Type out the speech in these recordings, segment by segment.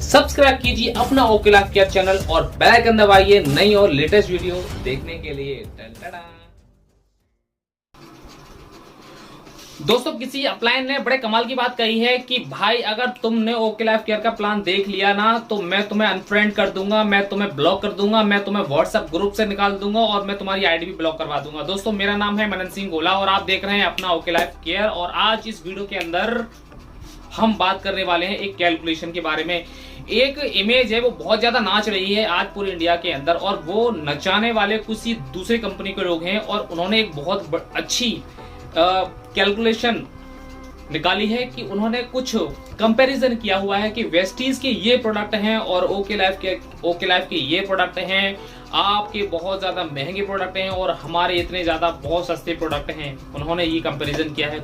Subscribe कीजिए अपना okay life care channel और बेल आइकन दबाइए नई और लेटेस्ट वीडियो देखने के लिए। दोस्तों, किसी अपलाइन ने बड़े कमाल की बात कही है कि भाई अगर तुमने ओके लाइफ केयर का प्लान देख लिया ना तो मैं तुम्हें अनफ्रेंड कर दूंगा, मैं तुम्हें ब्लॉक कर दूंगा, मैं तुम्हें व्हाट्सएप ग्रुप से निकाल दूंगा और मैं तुम्हारी आईडी भी ब्लॉक करवा दूंगा। दोस्तों, मेरा नाम है मनन सिंह गोला और आप देख रहे हैं अपना ओके लाइफ केयर। और आज इस वीडियो के अंदर हम बात करने वाले हैं एक कैलकुलेशन के बारे में। एक इमेज है वो बहुत ज्यादा नाच रही है आज पूरे इंडिया के अंदर और वो नचाने वाले कुछ ही दूसरे कंपनी के लोग हैं और उन्होंने एक बहुत अच्छी कैलकुलेशन निकाली है कि उन्होंने कुछ कंपैरिजन किया हुआ है कि वेस्टीज के ये प्रोडक्ट हैं और ओके लाइफ के ये प्रोडक्ट हैं। आपके बहुत ज्यादा महंगे प्रोडक्ट हैं और हमारे इतने ज्यादा बहुत सस्ते प्रोडक्ट हैं। उन्होंने ये कंपैरिजन किया है।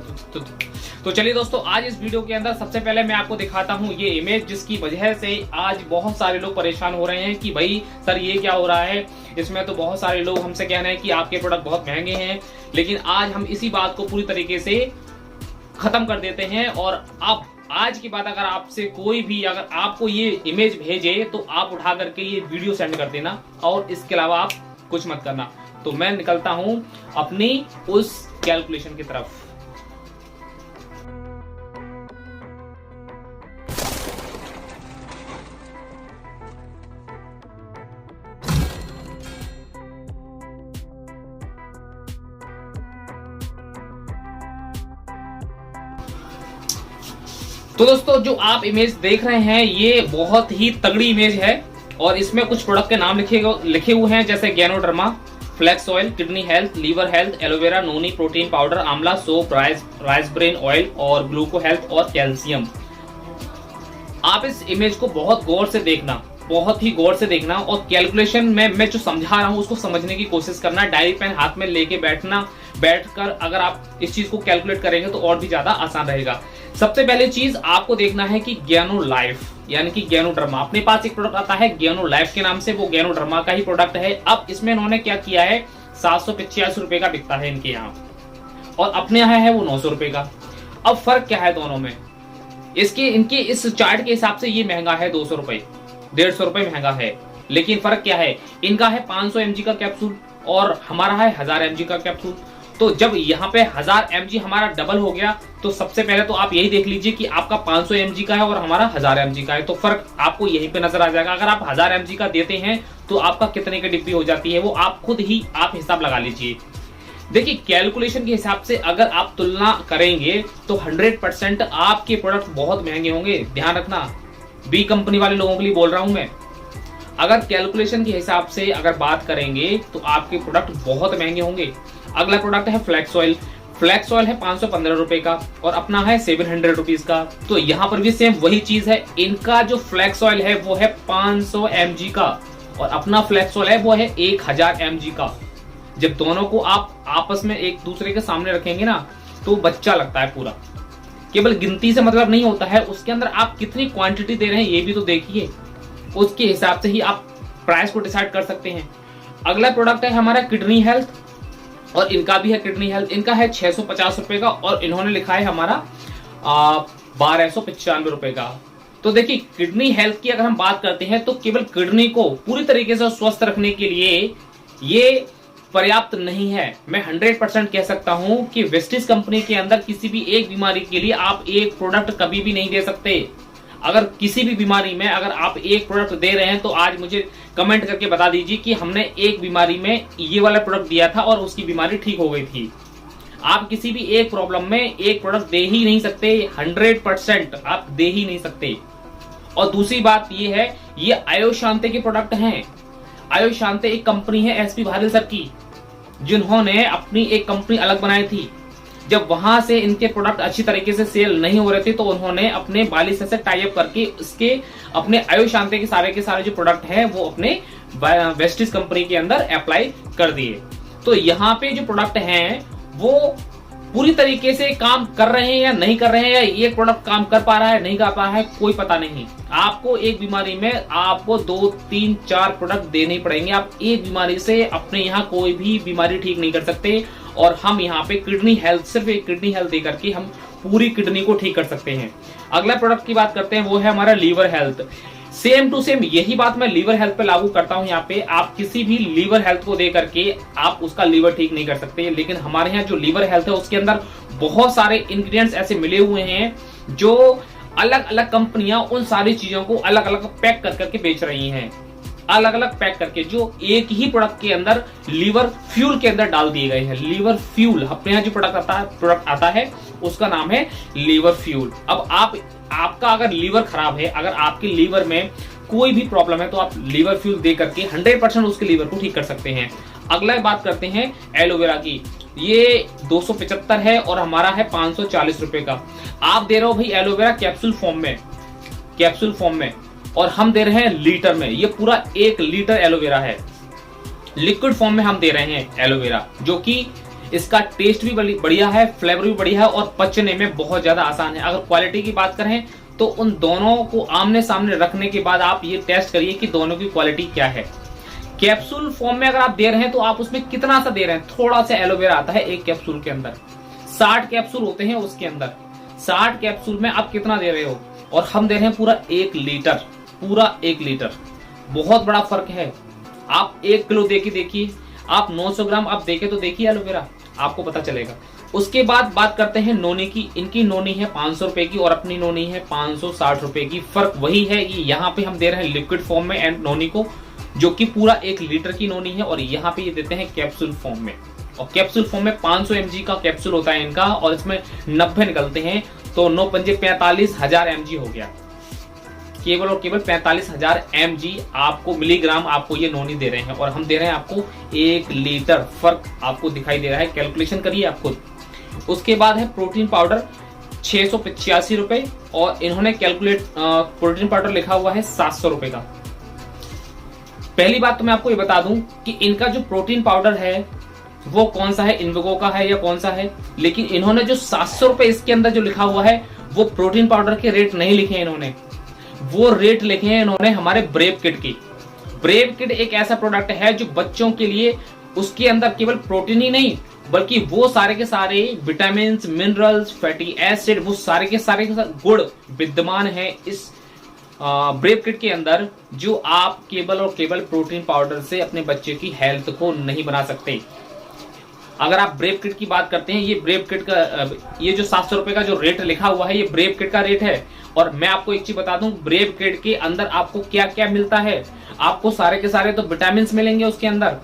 तो चलिए दोस्तों, आज इस वीडियो के अंदर सबसे पहले मैं आपको दिखाता हूँ ये इमेज, जिसकी वजह से आज बहुत सारे लोग परेशान हो रहे हैं कि भाई सर ये क्या हो रहा है। इसमें तो बहुत सारे लोग हमसे कह रहे हैं कि आपके प्रोडक्ट बहुत महंगे हैं, लेकिन आज हम इसी बात को पूरी तरीके से खत्म कर देते हैं। और आप आज की बात, अगर आपसे कोई भी अगर आपको ये इमेज भेजे तो आप उठा करके ये वीडियो सेंड कर देना और इसके अलावा आप कुछ मत करना। तो मैं निकलता हूं अपनी उस कैलकुलेशन की तरफ। तो दोस्तों, जो आप इमेज देख रहे हैं ये बहुत ही तगड़ी इमेज है और इसमें कुछ प्रोडक्ट के नाम लिखे हुए हैं, जैसे ganoderma, flax oil, kidney health, liver health, aloe vera, noni protein powder, amla soap, rice bran oil और ग्लूको हेल्थ और कैल्शियम। आप इस इमेज को बहुत गौर से देखना, बहुत ही गौर से देखना और कैलकुलेशन में मैं जो समझा रहा हूं उसको समझने की कोशिश करना। डायरी पेन हाथ में लेके बैठकर अगर आप इस चीज को कैलकुलेट करेंगे तो और भी ज्यादा आसान रहेगा। सबसे पहले चीज आपको देखना है कि गैनो लाइफ यानी कि गैनोडर्मा, अपने पास एक प्रोडक्ट आता है गैनो लाइफ के नाम से, वो गैनोडर्मा का ही प्रोडक्ट है। अब इसमें इन्होंने क्या किया है, 785 रुपए का बिकता है इनके यहाँ और अपने यहाँ है वो 900 रुपए का। अब फर्क क्या है दोनों में, इनके इस चार्ट के हिसाब से ये महंगा है 200 रुपए, 150 रुपए महंगा है। लेकिन फर्क क्या है, इनका है 500 mg का कैप्सूल और हमारा है 1000 mg का कैप्सूल। तो जब यहाँ पे 1000 mg हमारा डबल हो गया तो सबसे पहले तो आप यही देख लीजिए कि आपका 500 mg का है और हमारा 1000 mg का है। तो फर्क आपको यहीं पे नजर आ जाएगा। अगर आप 1000 mg का देते हैं तो आपका कितने की डिब्बी हो जाती है वो आप खुद ही हिसाब लगा लीजिए। देखिए, कैलकुलेशन के हिसाब से अगर आप तुलना करेंगे तो 100% आपके प्रोडक्ट बहुत महंगे होंगे। ध्यान रखना, बी कंपनी वाले लोगों के लिए बोल रहा हूं मैं। अगर कैलकुलेशन के हिसाब से अगर बात करेंगे तो आपके प्रोडक्ट बहुत महंगे होंगे। अगला प्रोडक्ट है फ्लैक्स ऑयल। फ्लैक्स ऑयल है 515 रुपए का और अपना है 700 रुपीज का। तो यहाँ पर भी सेम वही चीज है। इनका जो फ्लैक्स ऑयल है वो है 500 mg का और अपना फ्लैक्स ऑयल है वो है 1000 mg का। जब दोनों को आप आपस में एक दूसरे के सामने रखेंगे ना तो बच्चा लगता है पूरा। केवल गिनती से मतलब नहीं होता है, उसके अंदर आप कितनी क्वांटिटी दे रहे हैं ये भी तो देखिए। उसके हिसाब से ही आप प्राइस को डिसाइड कर सकते हैं। अगला प्रोडक्ट है हमारा किडनी हेल्थ और इनका भी है किडनी हेल्थ। इनका है 650 रुपए का और इन्होंने लिखा है हमारा 1295 रुपए का। तो देखिए, किडनी हेल्थ की अगर हम बात करते हैं तो केवल किडनी को पूरी तरीके से स्वस्थ रखने के लिए ये पर्याप्त नहीं है। मैं 100% कह सकता हूं कि वेस्टीज कंपनी के अंदर किसी भी एक बीमारी के लिए आप एक प्रोडक्ट कभी भी नहीं दे सकते। अगर किसी भी बीमारी में अगर आप एक प्रोडक्ट दे रहे हैं तो आज मुझे कमेंट करके बता दीजिए कि हमने एक बीमारी में ये वाला प्रोडक्ट दिया था और उसकी बीमारी ठीक हो गई थी। आप किसी भी एक प्रॉब्लम में एक प्रोडक्ट दे ही नहीं सकते, 100% आप दे ही नहीं सकते। और दूसरी बात ये है, ये आयुष शांति के प्रोडक्ट हैं। आयुष शांति एक कंपनी है एसपी भारिल सर की, जिन्होंने अपनी एक कंपनी अलग बनाई थी। जब वहां से इनके प्रोडक्ट अच्छी तरीके से सेल नहीं हो रहे थे तो उन्होंने अपने बाली से टाई अप करके इसके अपने आयुष शांति के सारे जो प्रोडक्ट हैं वो अपने वेस्टीज कंपनी के अंदर अप्लाई कर दिए। तो यहाँ पे जो प्रोडक्ट हैं वो पूरी तरीके से काम कर रहे हैं या नहीं कर रहे हैं, या एक प्रोडक्ट काम कर पा रहा है नहीं कर पा रहा है, कोई पता नहीं। आपको एक बीमारी में आपको 2, 3, 4 प्रोडक्ट देने ही पड़ेंगे। आप एक बीमारी से अपने यहाँ कोई भी बीमारी ठीक नहीं कर सकते। और हम यहाँ पे किडनी हेल्थ, सिर्फ एक किडनी हेल्थ देकर के हम पूरी किडनी को ठीक कर सकते हैं। अगला प्रोडक्ट की बात करते हैं, वो है हमारा liver health. Same to same यही बात मैं लीवर हेल्थ पे लागू करता हूं। यहाँ पे आप किसी भी लीवर हेल्थ को दे करके आप उसका लीवर ठीक नहीं कर सकते, लेकिन हमारे यहाँ जो लीवर हेल्थ है उसके अंदर बहुत सारे इंग्रेडिएंट्स ऐसे मिले हुए हैं जो अलग अलग कंपनियां उन सारी चीजों को अलग अलग पैक कर करके बेच रही हैं, अलग अलग पैक करके, जो एक ही प्रोडक्ट के अंदर लीवर फ्यूल के अंदर डाल दिए गए हैं। लीवर फ्यूल अपने यहाँ जो प्रोडक्ट आता है उसका नाम है लीवर फ्यूल। अब आपका अगर लीवर खराब है, अगर आपके लीवर में कोई भी प्रॉब्लम है, तो आप लीवर फ्यूल दे करके 100% उसके लीवर को ठीक कर सकते हैं। अगला बात करते हैं एलोवेरा की। ये 275 है और हमारा है 540 रुपए का। आप दे रहे हो भाई एलोवेरा कैप्सूल फॉर्म में, और हम दे रहे हैं लीटर में। ये पूरा 1 लीटर एलोवेरा है, लिक्विड फॉर्म में हम दे रहे हैं एलोवेरा, जो कि इसका टेस्ट भी बढ़िया है, फ्लेवर भी बढ़िया है और पचने में बहुत ज्यादा आसान है। अगर क्वालिटी की बात करें तो उन दोनों को आमने सामने रखने के बाद आप ये टेस्ट करिए कि दोनों की क्वालिटी क्या है। कैप्सूल फॉर्म में अगर आप दे रहे हैं तो आप उसमें कितना सा दे रहे हैं, थोड़ा सा एलोवेरा आता है एक कैप्सूल के अंदर, 60 कैप्सूल होते हैं उसके अंदर, 60 कैप्सूल में आप कितना दे रहे हो, और हम दे रहे हैं पूरा 1 लीटर। बहुत बड़ा फर्क है। आप 1 किलो देके देखिए, आप 900 ग्राम आप देखे तो देखिए एलोवेरा, आपको पता चलेगा। उसके बाद बात करते हैं नोनी की। इनकी नोनी है 500 रुपए की और अपनी नोनी है 560 रुपए की। फर्क वही है कि यहाँ पे हम दे रहे हैं लिक्विड फॉर्म में एंड नोनी को, जो कि पूरा 1 लीटर की नोनी है, और यहाँ पे ये देते हैं कैप्सूल फॉर्म में। और कैप्सूल फॉर्म में 500 mg का कैप्सूल होता है इनका, और इसमें 90 निकलते हैं, तो 9 पंजे 45,000 mg हो गया। केवल और केवल 45,000 mg आपको मिलीग्राम आपको ये नोनी दे रहे हैं, और हम दे रहे हैं आपको 1 लीटर। फर्क आपको दिखाई दे रहा है, कैलकुलेशन करिए आप खुद। उसके बाद है प्रोटीन पाउडर 685 रुपए, और इन्होंने प्रोटीन पाउडर लिखा हुआ है 700 रुपए का। पहली बात तो मैं आपको ये बता दूं कि इनका जो प्रोटीन पाउडर है वो कौन सा है, इन्वेगो का है या कौन सा है, लेकिन इन्होंने जो 700 रुपए इसके अंदर जो लिखा हुआ है वो प्रोटीन पाउडर के रेट नहीं लिखे हैं इन्होंने, वो रेट लिखे हैं इन्होंने हमारे ब्रेव किट की। ब्रेव किट एक ऐसा प्रोडक्ट है जो बच्चों के लिए, उसके अंदर केवल प्रोटीन ही नहीं बल्कि वो सारे के सारे विटामिन, मिनरल्स, फैटी एसिड, वो सारे के सारे गुण विद्यमान है इस ब्रेव किट के अंदर, जो आप केवल और केवल प्रोटीन पाउडर से अपने बच्चे की हेल्थ को नहीं बना सकते। अगर आप ब्रेव किट की बात करते हैं, ये ब्रेव किट का ये जो 700 रुपए का जो रेट लिखा हुआ है ये ब्रेव किट का रेट है। और मैं आपको एक चीज बता दूं, ब्रेव किट के अंदर आपको क्या क्या मिलता है। आपको सारे के सारे तो विटामिन मिलेंगे उसके अंदर,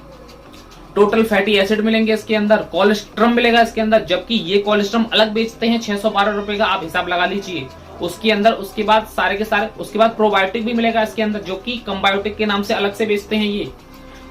टोटल फैटी एसिड मिलेंगे इसके अंदर, कोलेस्ट्रम मिलेगा इसके अंदर, जबकि ये कोलेस्ट्रम अलग बेचते हैं 612 रुपए का, आप हिसाब लगा लीजिए उसके अंदर। उसके बाद सारे के सारे, उसके बाद प्रोबायोटिक भी मिलेगा इसके अंदर, जो कि कंबायोटिक के नाम से अलग से बेचते हैं ये।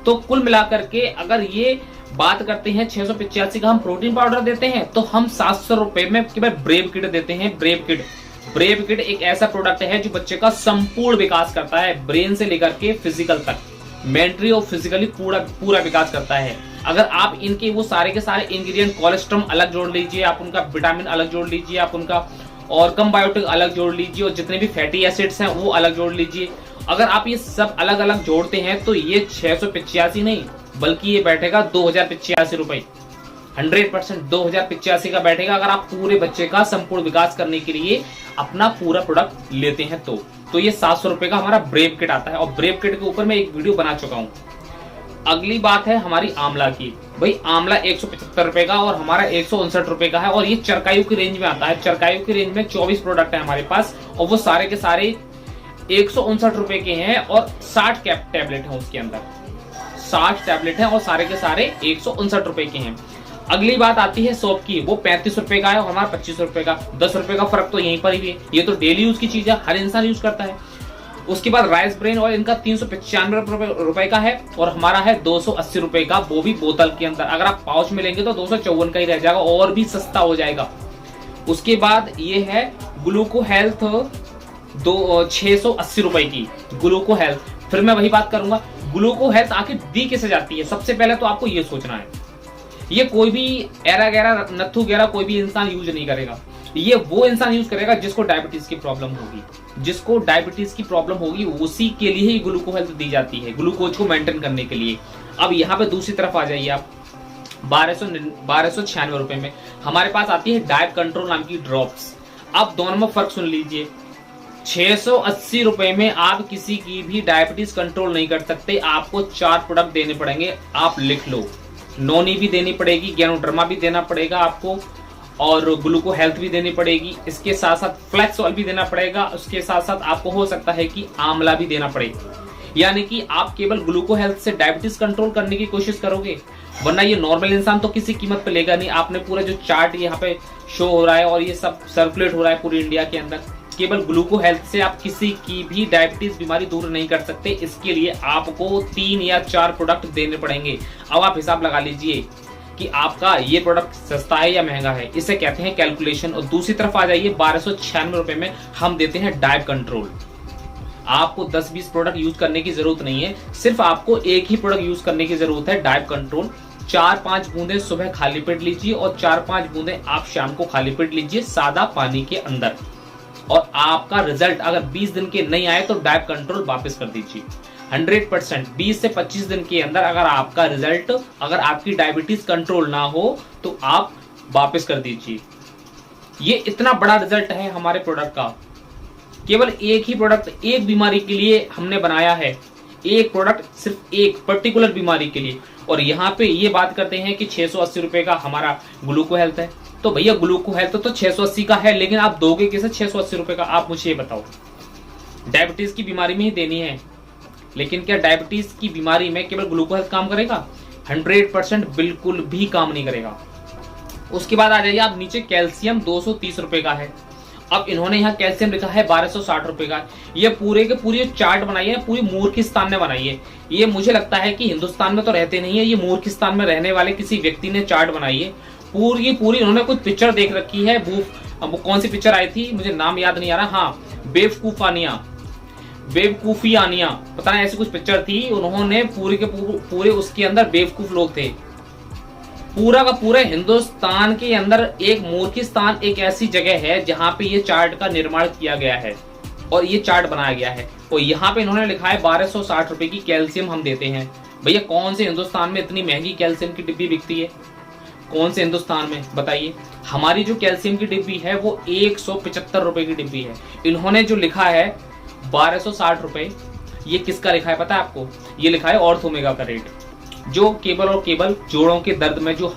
तो कुल मिलाकर के अगर ये बात करते हैं 685 का हम प्रोटीन पाउडर देते हैं, तो हम 700 रुपए में केवल ब्रेव किट देते हैं। ब्रेव किट एक ऐसा प्रोडक्ट है जो बच्चे का संपूर्ण विकास करता है, ब्रेन से लेकर के फिजिकल तक, मेंटली और फिजिकली पूरा विकास करता है। अगर आप इनके वो सारे के सारे इंग्रेडिएंट, कोलेस्ट्रॉम अलग जोड़ लीजिए, आप उनका विटामिन अलग जोड़ लीजिए, आप उनका और कंबायोटिक अलग जोड़ लीजिए, और जितने भी फैटी एसिड्स हैं वो अलग जोड़ लीजिए। अगर आप ये सब अलग अलग जोड़ते हैं तो ये 685 नहीं बल्कि ये बैठेगा 2085 रुपए, 100% 2085 का बैठेगा। अगर आप पूरे बच्चे का संपूर्ण विकास करने के लिए अपना पूरा प्रोडक्ट लेते हैं तो ये 700 रुपए का हमारा ब्रेव किट आता है, और ब्रेव किट के ऊपर मैं एक वीडियो बना चुका हूं। अगली बात है हमारी आंवला की। भाई आंवला 175 रुपए का और हमारा 159 रुपए का है, और ये चरकायु की रेंज में आता है। चरकायु की रेंज में 24 प्रोडक्ट है हमारे पास, और वो सारे के सारे 159 रुपए के हैं, और 60 टैबलेट है उसके अंदर, 60 टैबलेट है और सारे के सारे 159 रुपए के हैं। अगली बात आती है सोप की, वो 35 रुपए का है और हमारा 25 रुपए का, 10 रुपए का फर्क तो यहीं पर ही है। ये तो डेली यूज की चीज है, हर इंसान यूज करता है। उसके बाद राइस ब्रेन ऑयल, इनका 395 रुपए का है और हमारा है 280 रुपए का, वो भी बोतल के अंदर। अगर आप पाउच में लेंगे तो 254 का ही रह जाएगा, और भी सस्ता हो जाएगा। उसके बाद ये है ग्लूको हेल्थ, 680 रुपए की ग्लूको हेल्थ। फिर मैं वही बात करूंगा, ग्लूको हेल्थ आखिर दी कैसे जाती है। सबसे पहले तो आपको ये सोचना है, ये कोई भी एरा गैरा नत्थु गैरा कोई भी इंसान यूज नहीं करेगा। ये वो इंसान यूज करेगा जिसको डायबिटीज की प्रॉब्लम होगी, जिसको डायबिटीज की प्रॉब्लम होगी उसी के लिए ही ग्लूको हेल्थ दी जाती है, ग्लूकोज को मेंटेन करने के लिए। अब यहाँ पे दूसरी तरफ आ जाइए आप, 1296 रुपए में हमारे पास आती है डाइट कंट्रोल नाम की ड्रॉप्स। अब दोनों में फर्क सुन लीजिए, 680 रुपए में आप किसी की भी डायबिटीज कंट्रोल नहीं कर सकते। आपको 4 प्रोडक्ट देने पड़ेंगे, आप लिख लो। नोनी भी देनी पड़ेगी, गैनोडर्मा भी देना पड़ेगा आपको, और ग्लूको हेल्थ भी देनी पड़ेगी। इसके साथ साथ फ्लैक्स ऑयल भी देना पड़ेगा। उसके साथ साथ आपको हो सकता है कि आंवला भी देना पड़े। यानी कि आप केवल ग्लूको हेल्थ से डायबिटीज कंट्रोल करने की कोशिश करोगे, वरना ये नॉर्मल इंसान तो किसी कीमत पे लेगा नहीं। आपने पूरा जो चार्ट यहाँ पे शो हो रहा है और ये सब सर्कुलेट हो रहा है पूरी इंडिया के अंदर, केवल ग्लूको हेल्थ से आप किसी की भी डायबिटीज बीमारी दूर नहीं कर सकते। इसके लिए आपको 3 या 4 प्रोडक्ट देने पड़ेंगे। अब आप हिसाब लगा लीजिए कि आपका ये प्रोडक्ट सस्ता है या महंगा है, इसे कहते हैं कैलकुलेशन। और दूसरी तरफ आ जाइए, 1296 रुपए में हम देते हैं डाइट कंट्रोल। आपको 10-20 प्रोडक्ट यूज करने की जरूरत नहीं है, सिर्फ आपको एक ही प्रोडक्ट यूज करने की जरूरत है, डाइट कंट्रोल। 4-5 बूंदे सुबह खाली पेट लीजिए और 4-5 बूंदे आप शाम को खाली पेट लीजिए सादा पानी के अंदर। और आपका रिजल्ट अगर 20 दिन के नहीं आए तो डाइट कंट्रोल वापस कर दीजिए। 100% 20 से 25 दिन के अंदर अगर आपका रिजल्ट, अगर आपकी डायबिटीज कंट्रोल ना हो तो आप वापस कर दीजिए। ये इतना बड़ा रिजल्ट है हमारे प्रोडक्ट का। केवल एक ही प्रोडक्ट एक बीमारी के लिए हमने बनाया है, एक प्रोडक्ट सिर्फ एक पर्टिकुलर बीमारी के लिए। और यहाँ पे ये बात करते हैं कि 680 रुपए का हमारा ग्लूको हेल्थ है। तो भैया ग्लूको हेल्थ तो 680 का है, लेकिन आप दोगे कैसे 680 रुपए का? आप मुझे ये बताओ। डायबिटीज की बीमारी में ही देनी है, लेकिन क्या डायबिटीज की बीमारी में केवल ग्लूको हेल्थ काम करेगा? 100% बिल्कुल भी काम नहीं करेगा। उसके बाद आ जाइए आप नीचे, कैल्शियम 230 रुपए का है। अब इन्होंने यहाँ कैल्शियम लिखा है 1260 रुपए का। ये पूरे के पूरे चार्ट बनाई है, पूरी मूर्खिस्तान ने बनाई है। ये मुझे लगता है कि हिंदुस्तान में तो रहते नहीं है, ये मूर्खिस्तान में रहने वाले किसी व्यक्ति ने चार्ट बनाई है। पूरी इन्होंने कुछ पिक्चर देख रखी है। वो कौन सी पिक्चर आई थी मुझे नाम याद नहीं आ रहा। हाँ, बेवकूफियानिया, पता नहीं ऐसी कुछ पिक्चर थी। उन्होंने पूरे के पूरे उसके अंदर बेवकूफ लोग थे। पूरा का पूरा हिंदुस्तान के अंदर एक मूर्खिस्तान एक ऐसी जगह है जहां पे ये चार्ट का निर्माण किया गया है और ये चार्ट बनाया गया है। और यहाँ पे इन्होंने लिखा है 1260 रुपए की कैल्शियम हम देते हैं। भैया कौन से हिंदुस्तान में इतनी महंगी कैल्शियम की डिब्बी बिकती है? कौन से हिंदुस्तान में बताइए? हमारी जो कैल्शियम की डिब्बी है वो 175 रुपए की डिब्बी है। इन्होंने जो लिखा है 1260 रुपए, ये किसका लिखा है पता है आपको? ये लिखा है ऑर्थोमेगा का रेट, जो केवल और केवल जोड़ों के दर्द में जो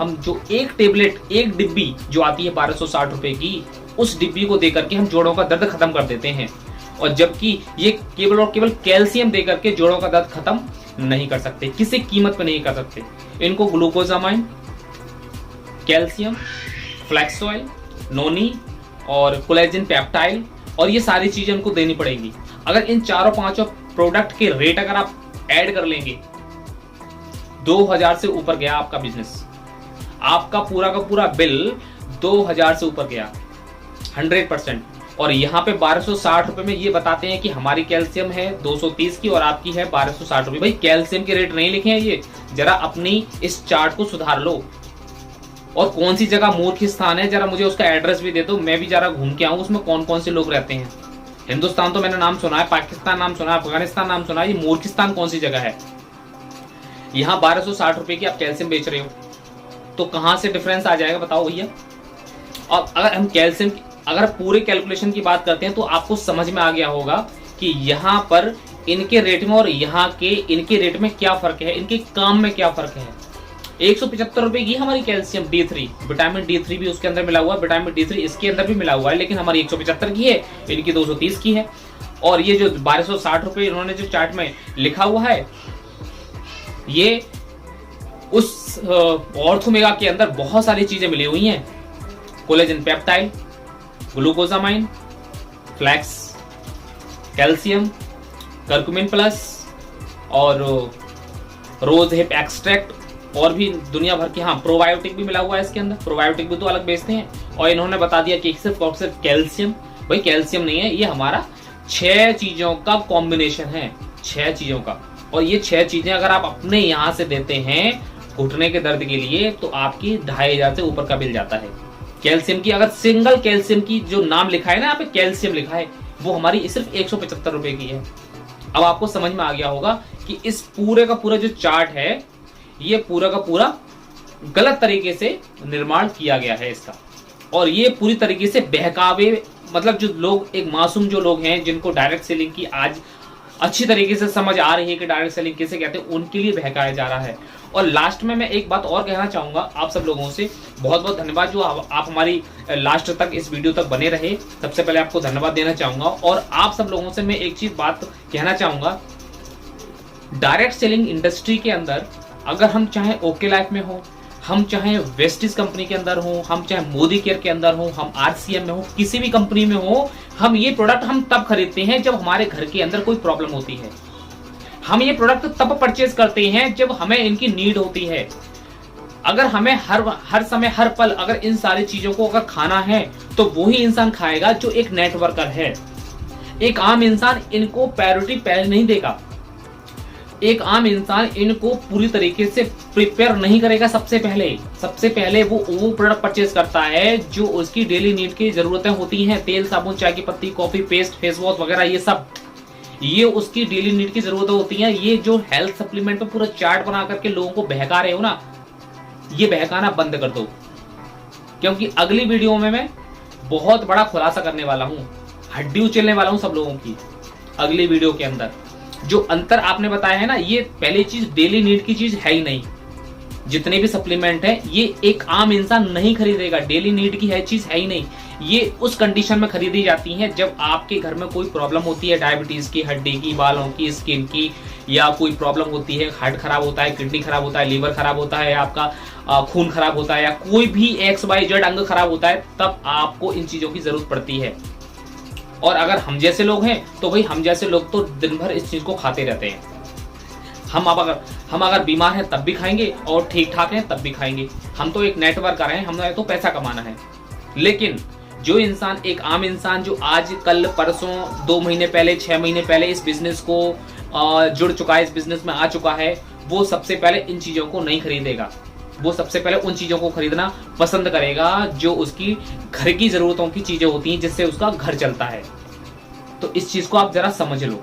एक टेबलेट, एक डिब्बी जो आती है 1260 रुपए की, उस डिब्बी को देकर के हम जोड़ों का दर्द खत्म कर देते हैं। और जबकि ये केवल और केवल कैल्शियम देकर के जोड़ों का दर्द खत्म नहीं कर सकते, किसी कीमत पे नहीं कर सकते। इनको ग्लूकोजामाइन, कैल्शियम, फ्लैक्स ऑयल, नोनी और कोलेजन पेप्टाइल और ये सारी चीजें उनको देनी पड़ेगी। अगर इन 4-5 प्रोडक्ट के रेट अगर आप ऐड कर लेंगे, 2000 से ऊपर गया आपका बिजनेस, आपका पूरा का पूरा बिल 2000 से ऊपर गया 100%। और यहाँ पे 1260 रुपए में ये बताते हैं कि हमारी कैल्शियम है 230 की और आपकी है 1260 रुपए। भाई कैल्शियम के रेट नहीं लिखे हैं ये, जरा अपनी इस चार्ट को सुधार लो। और कौन सी जगह मूर्खिस्तान है, जरा मुझे उसका एड्रेस भी दे दो, मैं भी जरा घूम के आऊं उसमें कौन कौन से लोग रहते हैं। हिंदुस्तान तो मैंने नाम सुना है, पाकिस्तान नाम सुना है, अफगानिस्तान नाम सुना है, ये मूर्खिस्तान कौन सी जगह है? यहाँ 1260 रुपए की आप कैल्शियम बेच रहे हो, तो कहां से डिफरेंस आ जाएगा बताओ भैया? और अगर हम कैल्शियम, अगर पूरे कैलकुलेशन की बात करते हैं तो आपको समझ में आ गया होगा कि यहाँ पर इनके रेट में और यहाँ के इनके रेट में क्या फर्क है, इनके काम में क्या फर्क है। 175 रुपए की हमारी कैल्शियम D3, विटामिन D3 भी उसके अंदर मिला हुआ है, विटामिन D3 इसके अंदर भी मिला हुआ है, लेकिन हमारी 175 की है, इनकी 230 की है। और ये जो 1260 रुपए इन्होंने जो चार्ट में लिखा हुआ है, ये उस ऑर्थोमेगा के अंदर बहुत सारी चीजें मिली हुई हैं। Collagen peptide, glucosamine, flax, calcium, curcumin plus और रोज हिप एक्सट्रैक्ट और भी दुनिया भर के, हाँ प्रोबायोटिक भी मिला हुआ है इसके अंदर, प्रोबायोटिक भी तो अलग बेचते हैं। और इन्होंने बता दिया कि सिर्फ और सिर्फ कैल्शियम। भाई कैल्शियम नहीं है, ये हमारा 6 चीजों का कॉम्बिनेशन है, 6 चीजों का। और ये 6 चीजें अगर आप अपने यहां से देते हैं घुटने के दर्द के लिए, तो आपकी 2500 से ऊपर का बिल जाता है। कैल्शियम की अगर सिंगल कैल्शियम की जो नाम लिखा है ना, यहाँ पे कैल्शियम लिखा है, वो हमारी सिर्फ 175 रुपए की है। अब आपको समझ में आ गया होगा कि इस पूरे का पूरा जो चार्ट है, ये पूरा का पूरा गलत तरीके से निर्माण किया गया है इसका। और ये पूरी तरीके से बहकावे, मतलब जो लोग, एक मासूम जो लोग हैं जिनको डायरेक्ट सेलिंग की आज अच्छी तरीके से समझ आ रही है कि डायरेक्ट सेलिंग किसे कहते हैं, उनके लिए बहकाया जा रहा है। और लास्ट में मैं एक बात और कहना चाहूंगा आप सब लोगों से, बहुत बहुत धन्यवाद जो आप हमारी लास्ट तक इस वीडियो तक बने रहे। सबसे पहले आपको धन्यवाद देना चाहूंगा। और आप सब लोगों से मैं एक चीज बात कहना चाहूंगा, डायरेक्ट सेलिंग इंडस्ट्री के अंदर अगर हम चाहे ओके लाइफ में हो, हम चाहे वेस्टिज कंपनी के अंदर हो, हम चाहे मोदी केयर के अंदर हो, हम आरसीएम में हो, किसी भी कंपनी में हो, हम ये प्रोडक्ट हम तब खरीदते हैं जब हमारे घर के अंदर कोई प्रॉब्लम होती है। हम ये प्रोडक्ट तब परचेज करते हैं जब हमें इनकी नीड होती है। अगर हमें हर समय हर पल अगर इन सारी चीजों को अगर खाना है तो वही इंसान खाएगा जो एक नेटवर्कर है। एक आम इंसान इनको प्रायोरिटी पहले नहीं देगा, एक आम इंसान इनको पूरी तरीके से प्रिपेयर नहीं करेगा। सबसे पहले वो प्रोडक्ट परचेज करता है जो उसकी डेली नीड की जरूरतें होती हैं, तेल, साबुन, चाय की पत्ती, कॉफी, पेस्ट, फेस वॉश वगैरह, ये सब ये उसकी डेली नीड की जरूरतें होती हैं। ये जो हेल्थ सप्लीमेंट पे पूरा चार्ट बना करके लोगों को बहका रहे हो ना, ये बहकाना बंद कर दो, क्योंकि अगली वीडियो में मैं बहुत बड़ा खुलासा करने वाला हूं, हड्डी उछलने वाला हूं सब लोगों की। अगली वीडियो के अंदर जो अंतर आपने बताया है ना, ये पहली चीज डेली नीड की चीज है ही नहीं। जितने भी सप्लीमेंट है ये एक आम इंसान नहीं खरीदेगा, डेली नीड की है चीज है ही नहीं। ये उस कंडीशन में खरीदी जाती हैं जब आपके घर में कोई प्रॉब्लम होती है, डायबिटीज की, हड्डी की, बालों की, स्किन की, या कोई प्रॉब्लम होती है, हार्ट खराब होता है, किडनी खराब होता है, लीवर खराब होता है, आपका खून खराब होता है, या कोई भी XYZ अंग खराब होता है, तब आपको इन चीजों की जरूरत पड़ती है। और अगर हम जैसे लोग हैं तो भाई हम जैसे लोग तो दिन भर इस चीज को खाते रहते हैं। हम अगर बीमार हैं तब भी खाएंगे और ठीक ठाक हैं तब भी खाएंगे। हम तो एक नेटवर्कर हैं, हमें तो पैसा कमाना है। लेकिन जो इंसान, एक आम इंसान जो आज कल परसों 2 महीने पहले, 6 महीने पहले इस बिजनेस को जुड़ चुका है, इस बिजनेस में आ चुका है, वो सबसे पहले इन चीजों को नहीं खरीदेगा। वो सबसे पहले उन चीजों को खरीदना पसंद करेगा जो उसकी घर की जरूरतों की चीजें होती हैं, जिससे उसका घर चलता है। तो इस चीज को आप जरा समझ लो।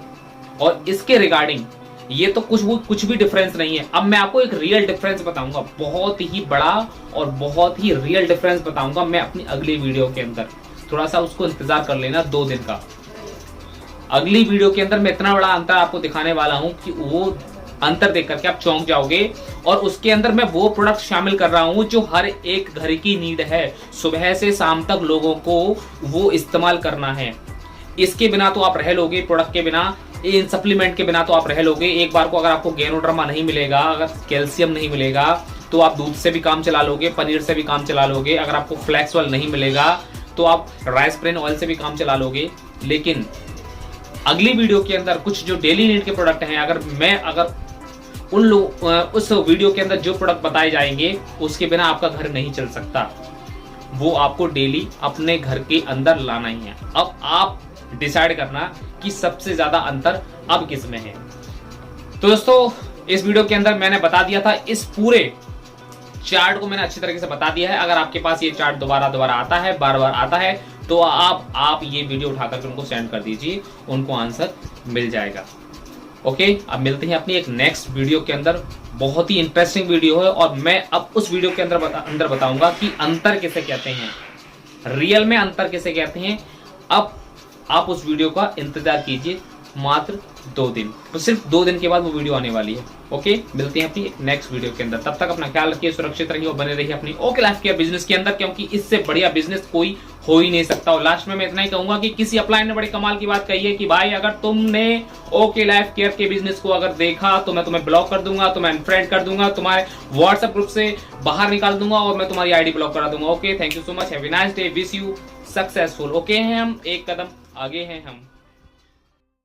और इसके रिगार्डिंग ये तो कुछ भी डिफरेंस नहीं है। अब मैं आपको एक रियल डिफरेंस बताऊंगा, बहुत ही बड़ा और बहुत ही रियल डिफरेंस बताऊंगा मैं अपनी अगली वीडियो के अंदर। थोड़ा सा उसको इंतजार कर लेना 2 दिन का। अगली वीडियो के अंदर मैं इतना बड़ा अंतर आपको दिखाने वाला हूं कि वो अंतर देख करके आप चौंक जाओगे। और उसके अंदर मैं वो प्रोडक्ट शामिल कर रहा हूं जो हर एक घर की नीड है, सुबह से शाम तक लोगों को वो इस्तेमाल करना है। इसके बिना तो आप रह लोगे, प्रोडक्ट के बिना, इन सप्लीमेंट के बिना तो आप रह लोगे। एक बार को अगर आपको गैनोडर्मा नहीं मिलेगा, अगर कैल्शियम नहीं मिलेगा, तो आप दूध से भी काम चला लोगे, पनीर से भी काम चला लोगे। अगर आपको फ्लैक्स ऑयल नहीं मिलेगा तो आप राइस ब्रेन ऑयल से भी काम चला लोगे। लेकिन अगली वीडियो के अंदर कुछ जो डेली नीड के प्रोडक्ट हैं, अगर उन लोग उस वीडियो के अंदर जो प्रोडक्ट बताए जाएंगे उसके बिना आपका घर नहीं चल सकता। वो आपको डेली अपने घर के अंदर लाना ही है। अब आप डिसाइड करना कि सबसे ज्यादा अंतर अब किस में है। तो दोस्तों इस वीडियो के अंदर मैंने बता दिया था, इस पूरे चार्ट को मैंने अच्छी तरीके से बता दिया है। अगर आपके पास ये चार्ट दोबारा आता है, बार बार आता है, तो आप ये वीडियो उठाकर उनको सेंड कर दीजिए, उनको आंसर मिल जाएगा। ओके, अब मिलते हैं अपनी एक नेक्स्ट वीडियो के अंदर। बहुत ही इंटरेस्टिंग वीडियो है और मैं अब उस वीडियो के अंदर बताऊंगा कि अंतर किसे कहते हैं, रियल में अंतर किसे कहते हैं। अब आप उस वीडियो का इंतजार कीजिए, मात्र 2 दिन, तो सिर्फ 2 दिन के बाद वो वीडियो आने वाली है। ओके, मिलते हैं अपनी नेक्स्ट वीडियो के अंदर। तब तक अपना ख्याल रखिए, सुरक्षित रहिए और बने रहिए अपनी ओके लाइफ केयर बिजनेस के अंदर, क्योंकि इससे बढ़िया बिजनेस कोई हो ही नहीं सकता। और लास्ट में मैं इतना ही कहूंगा कि किसी अपलाइन ने बड़े कमाल की बात कही है कि भाई अगर तुमने ओके लाइफ केयर के बिजनेस को अगर देखा तो मैं तुम्हें ब्लॉक कर दूंगा, तुम्हें अनफ्रेंड कर दूंगा, तुम्हारे व्हाट्सएप ग्रुप से बाहर निकाल दूंगा और मैं तुम्हारी आईडी ब्लॉक करा दूंगा। Okay, thank you so much, have a nice day, wish you successful. Okay हैं हम, एक कदम आगे हैं हम।